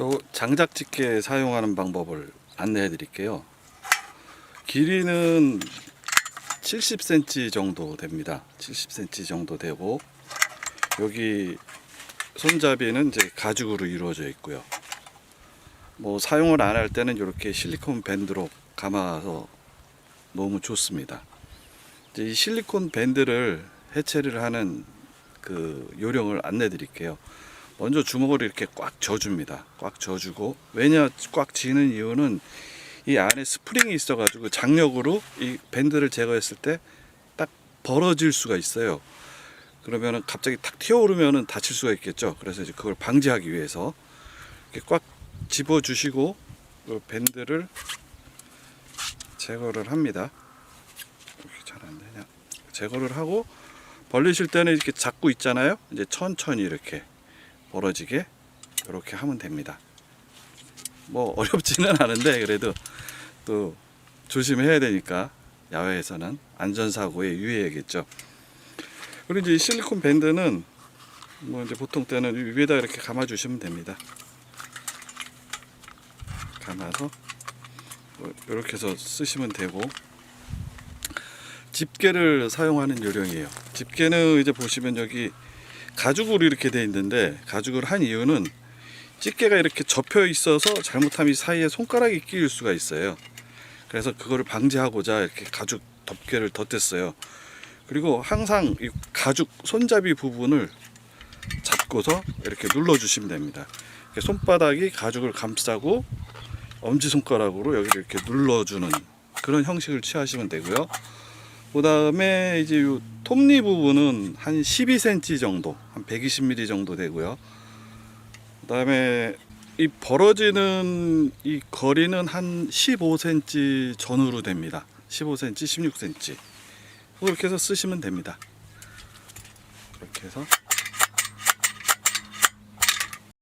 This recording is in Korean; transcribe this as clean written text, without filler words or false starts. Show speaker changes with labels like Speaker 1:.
Speaker 1: 요 장작집게 사용하는 방법을 안내해 드릴게요. 길이는 70cm 정도 됩니다. 70cm 정도 되고, 여기 손잡이는 이제 가죽으로 이루어져 있고요. 뭐 사용을 안 할 때는 이렇게 실리콘 밴드로 감아서 너무 좋습니다. 이제 이 실리콘 밴드를 해체를 하는 그 요령을 안내 드릴게요. 먼저 주먹을 이렇게 꽉 져줍니다. 꽉 져주고, 왜냐 꽉 쥐는 이유는 이 안에 스프링이 있어 가지고 장력으로 이 밴드를 제거했을 때 딱 벌어질 수가 있어요. 그러면은 갑자기 탁 튀어오르면은 다칠 수가 있겠죠. 그래서 이제 그걸 방지하기 위해서 이렇게 꽉 집어 주시고 그 밴드를 제거를 합니다. 이렇게 잘 안 되냐? 제거를 하고, 벌리실 때는 이렇게 잡고 있잖아요. 이제 천천히 이렇게 벌어지게 이렇게 하면 됩니다. 뭐 어렵지는 않은데 그래도 또 조심해야 되니까, 야외에서는 안전사고에 유의해야겠죠. 그리고 이제 이 실리콘 밴드는 뭐 이제 보통 때는 위에다 이렇게 감아 주시면 됩니다. 감아서 이렇게 해서 쓰시면 되고, 집게를 사용하는 요령이에요. 집게는 이제 보시면 여기 가죽으로 이렇게 되어 있는데, 가죽을 한 이유는 집게가 이렇게 접혀 있어서 잘못하면 이 사이에 손가락이 끼일 수가 있어요. 그래서 그거를 방지하고자 이렇게 가죽 덮개를 덧댔어요. 그리고 항상 이 가죽 손잡이 부분을 잡고서 이렇게 눌러 주시면 됩니다. 손바닥이 가죽을 감싸고 엄지손가락으로 여기를 이렇게 눌러주는 그런 형식을 취하시면 되고요. 그 다음에 이제 이 톱니 부분은 한 12cm 정도, 한 120mm 정도 되고요. 그 다음에 이 벌어지는 이 거리는 한 15cm 전후로 됩니다. 15cm, 16cm. 이렇게 해서 쓰시면 됩니다. 이렇게 해서